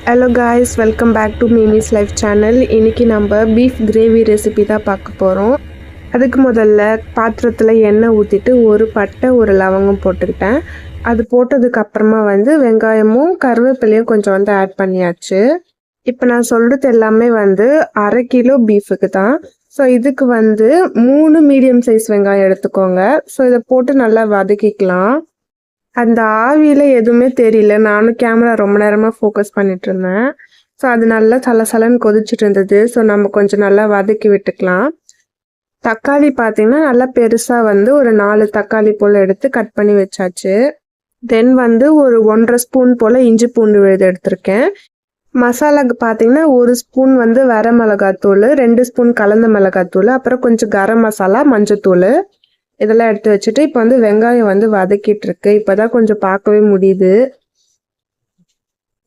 Hello guys, welcome back to Mimi's life channel. இன்றைக்கி நம்ம beef gravy recipe தான் பார்க்க போகிறோம். அதுக்கு முதல்ல பாத்திரத்தில் எண்ணெய் ஊற்றிட்டு ஒரு பட்டை ஒரு லவங்கம் போட்டுக்கிட்டேன். அது போட்டதுக்கப்புறமா வெங்காயமும் கருவேப்பிலையும் கொஞ்சம் ஆட் பண்ணியாச்சு. இப்போ நான் சொல்கிறது எல்லாமே அரை கிலோ பீஃபுக்கு தான். ஸோ இதுக்கு 3 மீடியம் சைஸ் வெங்காயம் எடுத்துக்கோங்க. ஸோ இதை போட்டு நல்லா வதக்கிக்கலாம். அந்த ஆவியில் எதுவுமே தெரியல. நானும் கேமரா ரொம்ப நேரமாக ஃபோக்கஸ் பண்ணிட்டு இருந்தேன். ஸோ அது நல்லா சலசலன்னு கொதிச்சுட்டு இருந்தது. ஸோ நம்ம கொஞ்சம் நல்லா வதக்கி விட்டுக்கலாம். தக்காளி பார்த்திங்கன்னா நல்லா பெருசாக ஒரு 4 தக்காளி போல் எடுத்து கட் பண்ணி வச்சாச்சு. தென் ஒரு 1.5 ஸ்பூன் போல் இஞ்சி பூண்டு விழுது எடுத்திருக்கேன். மசாலாவுக்கு பார்த்திங்கன்னா 1 ஸ்பூன் வர மிளகாத்தூள், 2 ஸ்பூன் கலந்த மிளகாத்தூள், அப்புறம் கொஞ்சம் கரம் மசாலா, மஞ்சத்தூள் இதெல்லாம் எடுத்து வச்சுட்டு இப்போ வெங்காயம் வதக்கிட்டு இருக்கு. இப்போதான் கொஞ்சம் பார்க்கவே முடியுது.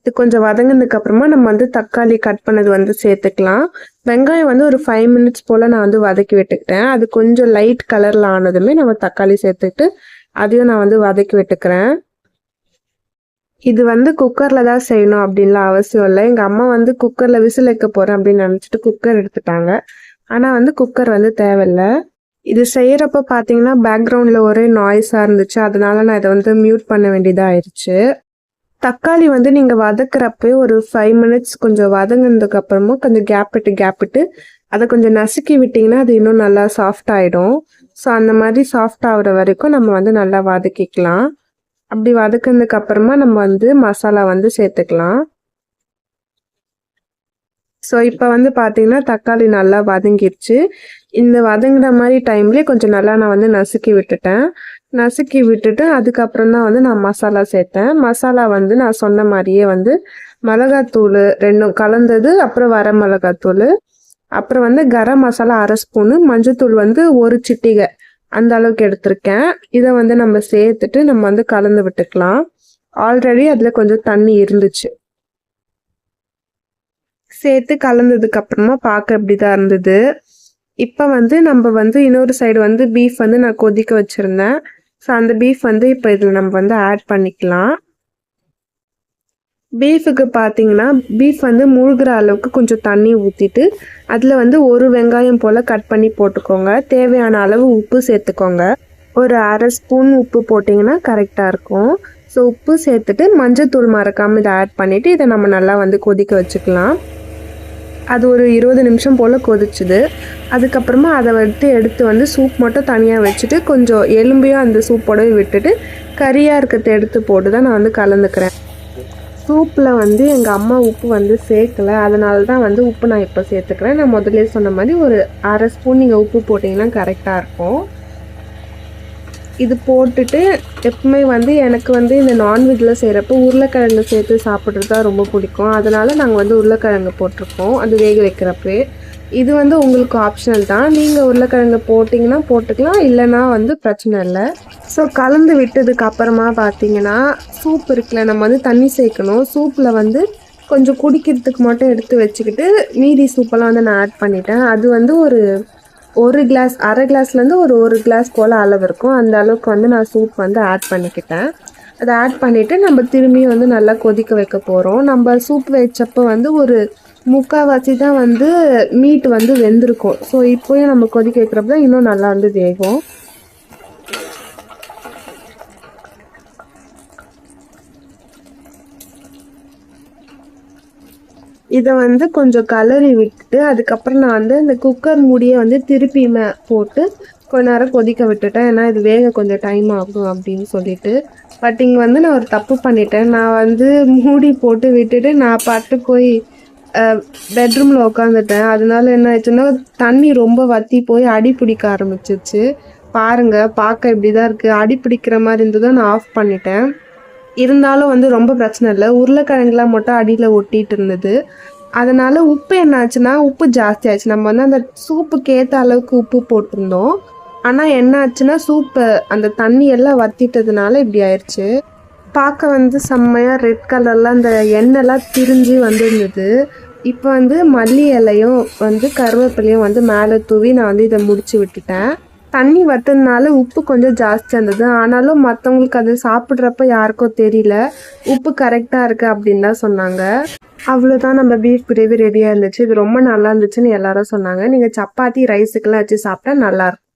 இது கொஞ்சம் வதங்கினதுக்கு அப்புறமா நம்ம தக்காளி கட் பண்ணது சேர்த்துக்கலாம். வெங்காயம் ஒரு 5 மினிட்ஸ் போல் நான் வதக்கி விட்டுக்கிட்டேன். அது கொஞ்சம் லைட் கலரில் ஆனதுமே நம்ம தக்காளி சேர்த்துக்கிட்டு அதையும் நான் வதக்கி விட்டுக்கிறேன். இது குக்கரில் தான் செய்யணும் அப்படின்லாம் அவசியம் இல்லை. எங்கள் அம்மா குக்கரில் விசில் வைக்க போகிறேன் அப்படின்னு நினச்சிட்டு குக்கர் எடுத்துட்டாங்க. ஆனால் குக்கர் தேவையில்லை. இது செய்கிறப்ப பார்த்தீங்கன்னா பேக்ரவுண்டில் ஒரே நாய்ஸாக இருந்துச்சு. அதனால நான் இதை மியூட் பண்ண வேண்டியதாக ஆயிடுச்சு. தக்காளி நீங்கள் வதக்கிறப்ப ஒரு 5 மினிட்ஸ் கொஞ்சம் வதங்கினதுக்கு அப்புறமா கொஞ்சம் கேப் விட்டு அதை கொஞ்சம் நசுக்கி விட்டிங்கன்னா அது இன்னும் நல்லா சாஃப்ட் ஆகிடும். ஸோ அந்த மாதிரி சாஃப்ட் ஆகிற வரைக்கும் நம்ம நல்லா வதக்கிக்கலாம். அப்படி வதக்கினதுக்கு அப்புறமா நம்ம மசாலா சேர்த்துக்கலாம். ஸோ இப்போ பார்த்தீங்கன்னா தக்காளி நல்லா வதங்கிடுச்சு. இந்த வதங்குற மாதிரி டைம்லேயே கொஞ்சம் நல்லா நான் நசுக்கி விட்டுட்டேன். நசுக்கி விட்டுட்டு அதுக்கப்புறம் தான் நான் மசாலா சேர்த்தேன். மசாலா நான் சொன்ன மாதிரியே மிளகாத்தூள் 2 கலந்தது, அப்புறம் வர மிளகாத்தூள், அப்புறம் கரம் மசாலா அரை ஸ்பூனு, மஞ்சத்தூள் 1 சிட்டிகை அந்த அளவுக்கு எடுத்திருக்கேன். இதை நம்ம சேர்த்துட்டு நம்ம கலந்து விட்டுக்கலாம். ஆல்ரெடி அதில் கொஞ்சம் தண்ணி இருந்துச்சு. சேர்த்து கலந்ததுக்கு அப்புறமா பார்க்க இப்படி தான் இருந்தது. இப்போ நம்ம இன்னொரு சைடு பீஃப் நான் கொதிக்க வச்சுருந்தேன். ஸோ அந்த பீஃப் இப்போ இதில் நம்ம ஆட் பண்ணிக்கலாம். பீஃபுக்கு பார்த்தீங்கன்னா பீஃப் முழுகிற அளவுக்கு கொஞ்சம் தண்ணி ஊற்றிட்டு அதில் ஒரு வெங்காயம் போல் கட் பண்ணி போட்டுக்கோங்க. தேவையான அளவு உப்பு சேர்த்துக்கோங்க. ஒரு அரை ஸ்பூன் உப்பு போட்டிங்கன்னா கரெக்டாக இருக்கும். ஸோ உப்பு சேர்த்துட்டு மஞ்சத்தூள் மறக்காமல் இதை ஆட் பண்ணிவிட்டு இதை நம்ம நல்லா கொதிக்க வச்சுக்கலாம். அது ஒரு 20 நிமிஷம் போல் கொதிச்சுது. அதுக்கப்புறமா அதை எடுத்து சூப் மட்டும் தனியாக வச்சுட்டு கொஞ்சம் எலும்பையும் அந்த சூப்போடவே விட்டுட்டு கறியாக இருக்கிறத எடுத்து போட்டு தான் நான் கலந்துக்கிறேன். சூப்பில் எங்கள் அம்மா உப்பு சேர்க்கலை. அதனால தான் உப்பு நான் இப்போ சேர்த்துக்கிறேன். நான் முதல்ல சொன்ன மாதிரி ஒரு அரை ஸ்பூன் நீங்கள் உப்பு போட்டிங்கன்னா கரெக்டாக இருக்கும். இது போட்டுட்டு எப்பவுமே எனக்கு இந்த நான்வெஜ்ஜில் செய்கிறப்போ உருளைக்கிழங்கு சேர்த்து சாப்பிட்றது தான் ரொம்ப பிடிக்கும். அதனால் நாங்கள் உருளைக்கிழங்கு போட்டிருக்கோம் அது வேக வைக்கிறப்பே. இது உங்களுக்கு ஆப்ஷனல் தான். நீங்கள் உருளைக்கிழங்கு போட்டிங்கன்னா போட்டுக்கலாம், இல்லைனா பிரச்சனை இல்லை. ஸோ கலந்து விட்டதுக்கு அப்புறமா பார்த்தீங்கன்னா சூப் இருக்குல்ல, நம்ம தண்ணி சேர்க்கணும். சூப்பில் கொஞ்சம் குடிக்கிறதுக்கு மட்டும் எடுத்து வச்சுக்கிட்டு மீதி சூப்பெல்லாம் நான் ஆட் பண்ணிட்டேன். அது ஒரு கிளாஸ், அரை கிளாஸ்லேருந்து ஒரு கிளாஸ் போல் அளவு இருக்கும். அந்த அளவுக்கு நான் சூப் ஆட் பண்ணிக்கிட்டேன். அதை ஆட் பண்ணிவிட்டு நம்ம திரும்பியும் நல்லா கொதிக்க வைக்க போகிறோம். நம்ம சூப் வச்சப்போ ஒரு முக்கால்வாசி தான் மீட் வெந்திருக்கும். ஸோ இப்போயும் நம்ம கொதிக்க வைக்கிறப்ப தான் இன்னும் நல்லா வேகும். இதை கொஞ்சம் கலரி விட்டுட்டு அதுக்கப்புறம் நான் இந்த குக்கர் மூடியை திருப்பியுமே போட்டு கொஞ்ச நேரம் கொதிக்க விட்டுட்டேன். ஏன்னா இது வேக கொஞ்சம் டைம் ஆகும் அப்படின்னு சொல்லிட்டு. பட் இங்கே நான் ஒரு தப்பு பண்ணிட்டேன். நான் மூடி போட்டு விட்டுட்டு நான் பாட்டு போய் பெட்ரூமில் உட்காந்துட்டேன். அதனால என்ன ஆயிடுச்சுன்னா தண்ணி ரொம்ப வற்றி போய் அடி பிடிக்க ஆரம்பிச்சிருச்சு. பாருங்கள், பார்க்க இப்படி தான் இருக்குது. அடி பிடிக்கிற மாதிரி இருந்ததை நான் ஆஃப் பண்ணிட்டேன். இருந்தாலும் ரொம்ப பிரச்சனை இல்லை. உருளைக்கிழங்குலாம் மட்டும் அடியில் ஒட்டிகிட்டு இருந்தது. அதனால் உப்பு என்ன ஆச்சுன்னா உப்பு ஜாஸ்தி ஆச்சு. நம்ம அந்த சூப்புக்கு ஏற்ற அளவுக்கு உப்பு போட்டிருந்தோம். ஆனால் என்ன ஆச்சுன்னா சூப்பு அந்த தண்ணி எல்லாம் வற்றிட்டதுனால இப்படி ஆயிடுச்சு. பார்க்க செம்மையாக ரெட் கலரில் அந்த எண்ணெய்லாம் திரிஞ்சு இருந்தது. இப்போ மல்லி இலையும் கருவேப்பிலையும் மேலே தூவி நான் இதை முடிச்சு விட்டுட்டேன். தண்ணி வற்றதுனால உப்பு கொஞ்சம் ஜாஸ்தியாக இருந்தது. ஆனாலும் மற்றவங்களுக்கு அது சாப்பிட்றப்ப யாருக்கும் தெரியல. உப்பு கரெக்டாக இருக்குது அப்படின்னு தான் சொன்னாங்க. அவ்வளோதான், நம்ம பீஃப் கிரேவி ரெடியாக இருந்துச்சு. இது ரொம்ப நல்லா இருந்துச்சுன்னு எல்லாரும் சொன்னாங்க. நீங்கள் சப்பாத்தி ரைஸுக்கெல்லாம் வச்சு சாப்பிட்டா நல்லாயிருக்கும்.